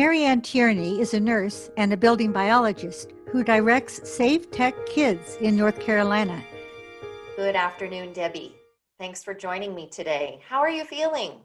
Anne Tierney is a nurse and a building biologist who directs Safe Tech Kids in North Carolina. Good afternoon, Debbie. Thanks for joining me today. How are you feeling?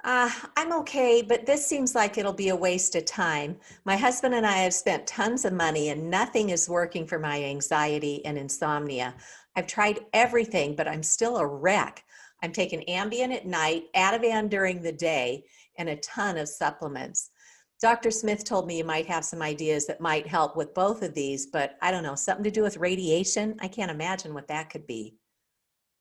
I'm okay, but this seems like it'll be a waste of time. My husband and I have spent tons of money and nothing is working for my anxiety and insomnia. I've tried everything, but I'm still a wreck. I'm taking Ambien at night, Ativan during the day, and a ton of supplements. Dr. Smith told me you might have some ideas that might help with both of these, but I don't know, something to do with radiation? I can't imagine what that could be.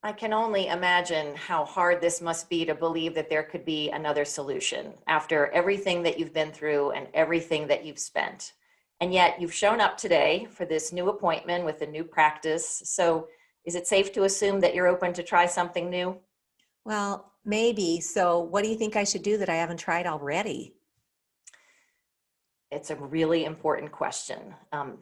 I can only imagine how hard this must be to believe that there could be another solution after everything that you've been through and everything that you've spent. And yet you've shown up today for this new appointment with a new practice. So is it safe to assume that you're open to try something new? Well, maybe. So what do you think I should do that I haven't tried already? It's a really important question.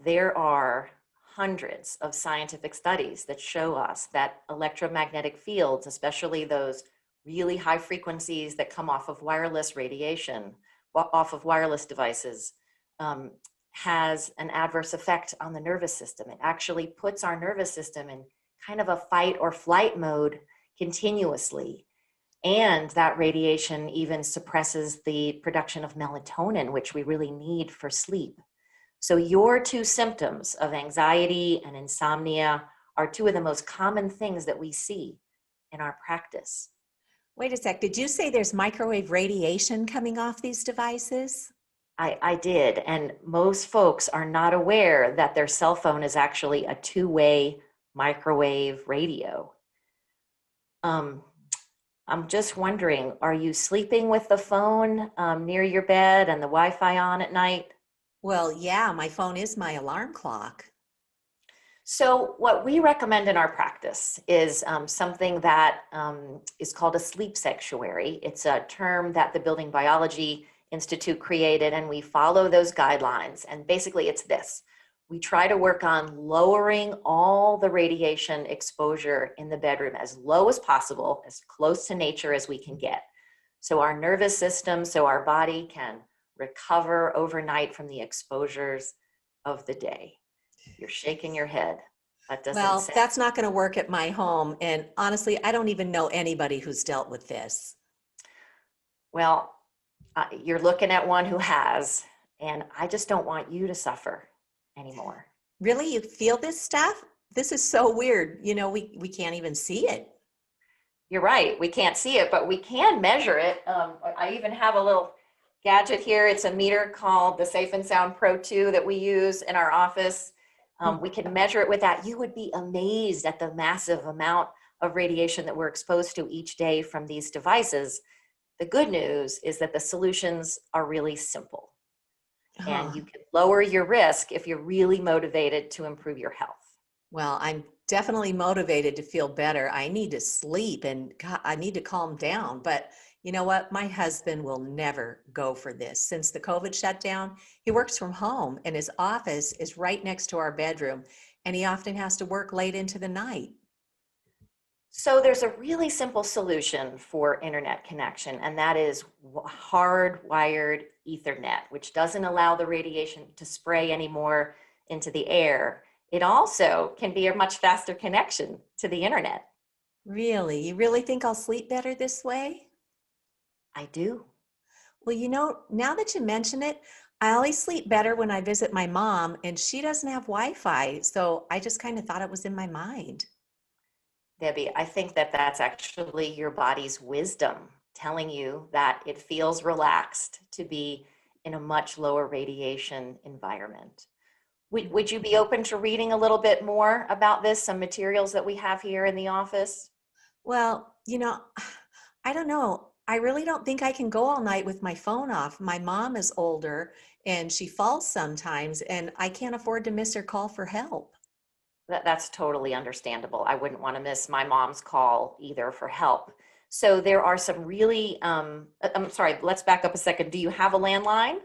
There are hundreds of scientific studies that show us that electromagnetic fields, especially those really high frequencies that come off of wireless radiation, off of wireless devices, has an adverse effect on the nervous system. It actually puts our nervous system in kind of a fight or flight mode continuously. And that radiation even suppresses the production of melatonin, which we really need for sleep. So your two symptoms of anxiety and insomnia are two of the most common things that we see in our practice. Wait a sec, did you say there's microwave radiation coming off these devices? I did, and most folks are not aware that their cell phone is actually a two-way microwave radio. I'm just wondering, are you sleeping with the phone near your bed and the Wi-Fi on at night? Well, yeah, my phone is my alarm clock. So what we recommend in our practice is something that is called a sleep sanctuary. It's a term that the Building Biology Institute created, and we follow those guidelines. And basically it's this. We try to work on lowering all the radiation exposure in the bedroom as low as possible, as close to nature as we can get. So our nervous system, so our body can recover overnight from the exposures of the day. You're shaking your head. That doesn't Well, that's not going to work at my home. And honestly, I don't even know anybody who's dealt with this. Well, you're looking at one who has, and I just don't want you to suffer anymore. Really? You feel this stuff? This is so weird. You know, we can't even see it. You're right. We can't see it, but we can measure it. I even have a little gadget here. It's a meter called the Safe and Sound Pro 2 that we use in our office. We can measure it with that. You would be amazed at the massive amount of radiation that we're exposed to each day from these devices. The good news is that the solutions are really simple. And you can lower your risk if you're really motivated to improve your health. Well, I'm definitely motivated to feel better. I need to sleep and I need to calm down. But you know what? My husband will never go for this. Since the COVID shutdown, he works from home and his office is right next to our bedroom. And he often has to work late into the night. So there's a really simple solution for internet connection, and that is hardwired Ethernet, which doesn't allow the radiation to spray anymore into the air. It also can be a much faster connection to the internet. Really? You really think I'll sleep better this way? I do. Well, you know, now that you mention it, I always sleep better when I visit my mom, and she doesn't have Wi-Fi, so I just kind of thought it was in my mind. Debbie, I think that that's actually your body's wisdom telling you that it feels relaxed to be in a much lower radiation environment. Would you be open to reading a little bit more about this, some materials that we have here in the office? Well, you know, I don't know. I really don't think I can go all night with my phone off. My mom is older and she falls sometimes, and I can't afford to miss her call for help. That's totally understandable. I wouldn't want to miss my mom's call either for help. So there are some really, I'm sorry, let's back up a second. Do you have a landline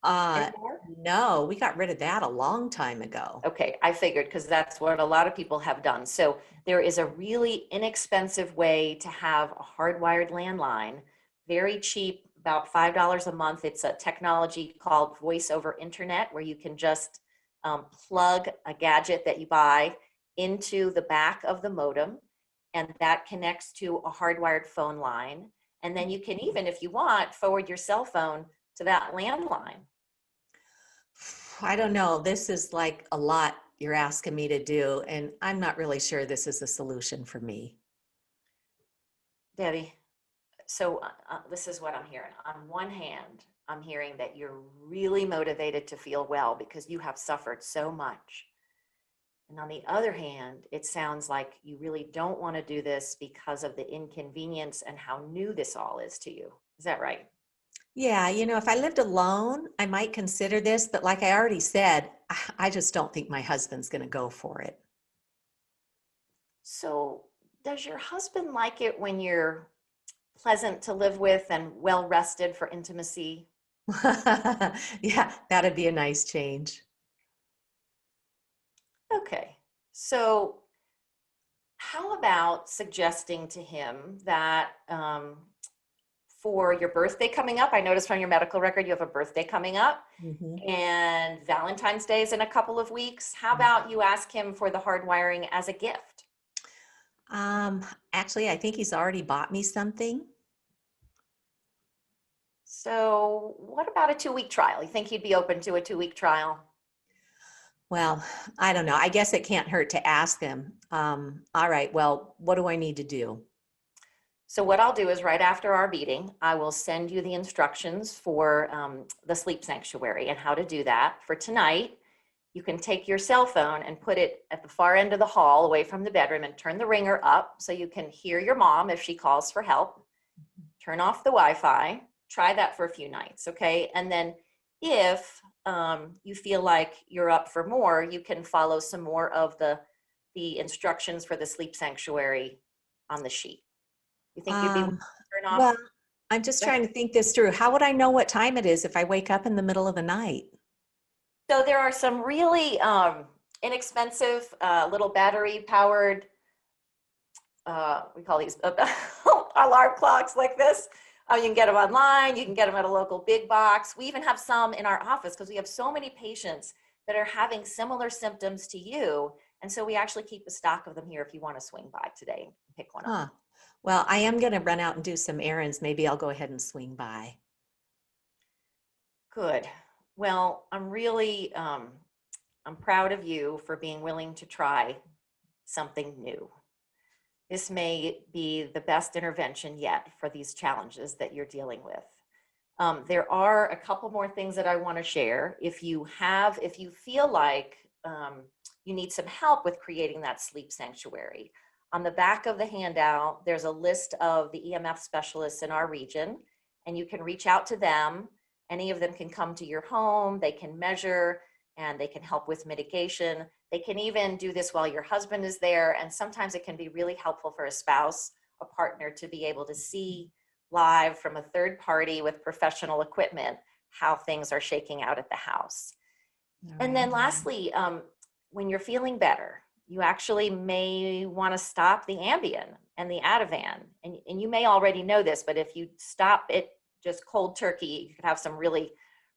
anymore? No, we got rid of that a long time ago. Okay, I figured because that's what a lot of people have done. So there is a really inexpensive way to have a hardwired landline, very cheap, about $5 a month. It's a technology called Voice over Internet, where you can just plug a gadget that you buy into the back of the modem, and that connects to a hardwired phone line. And then you can even, if you want, forward your cell phone to that landline. I don't know. This is like a lot you're asking me to do, and I'm not really sure this is a solution for me. Debbie, so this is what I'm hearing. On one hand, I'm hearing that you're really motivated to feel well because you have suffered so much. And on the other hand, it sounds like you really don't want to do this because of the inconvenience and how new this all is to you. Is that right? Yeah, if I lived alone, I might consider this, but like I already said, I just don't think my husband's going to go for it. So does your husband like it when you're pleasant to live with and well rested for intimacy? Yeah, that'd be a nice change. Okay, so how about suggesting to him that for your birthday coming up, I noticed from your medical record you have a birthday coming up, Mhm. and Valentine's Day is in a couple of weeks. How about you ask him for the hard wiring as a gift? Um, Actually, I think he's already bought me something. So what about a 2-week trial? You think he'd be open to a 2-week trial? Well, I don't know. I guess it can't hurt to ask him. All right, well, what do I need to do? So what I'll do is right after our meeting, I will send you the instructions for the sleep sanctuary and how to do that. For tonight, you can take your cell phone and put it at the far end of the hall away from the bedroom and turn the ringer up so you can hear your mom if she calls for help. Turn off the Wi-Fi. Try that for a few nights, okay? And then if you feel like you're up for more, you can follow some more of the instructions for the sleep sanctuary on the sheet. You think you'd be willing Um, to turn well, off? I'm just trying to think this through. How would I know what time it is if I wake up in the middle of the night? So there are some really inexpensive little battery powered, we call these alarm clocks like this. You can get them online. You can get them at a local big box. We even have some in our office because we have so many patients that are having similar symptoms to you. And so we actually keep a stock of them here if you want to swing by today and pick one up. Huh. Well, I am going to run out and do some errands. Maybe I'll go ahead and swing by. Good. Well, I'm really, I'm proud of you for being willing to try something new. This may be the best intervention yet for these challenges that you're dealing with. There are a couple more things that I want to share. If you feel like you need some help with creating that sleep sanctuary, on the back of the handout, there's a list of the EMF specialists in our region, and you can reach out to them. Any of them can come to your home, they can measure, and they can help with mitigation. They can even do this while your husband is there, and sometimes it can be really helpful for a spouse, a partner, to be able to see live from a third party with professional equipment how things are shaking out at the house. And then lastly, when you're feeling better, you actually may want to stop the Ambien and the Ativan. And you may already know this, but if you stop it just cold turkey, you could have some really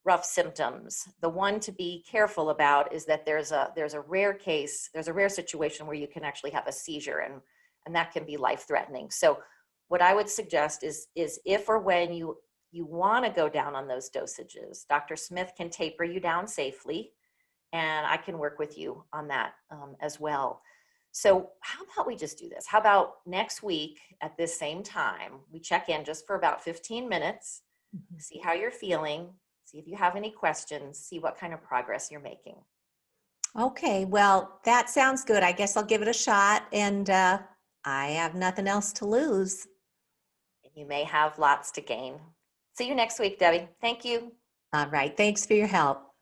rough symptoms. The one to be careful about is that there's a rare case, there's a rare situation where you can actually have a seizure, and that can be life-threatening. So what I would suggest is if or when you want to go down on those dosages, Dr. Smith can taper you down safely, and I can work with you on that as well. So how about we just do this? How about next week at this same time, we check in just for about 15 minutes, see how you're feeling, see if you have any questions, see what kind of progress you're making. Okay, well, that sounds good. I guess I'll give it a shot, and I have nothing else to lose. You may have lots to gain. See you next week, Debbie. Thank you. All right, thanks for your help.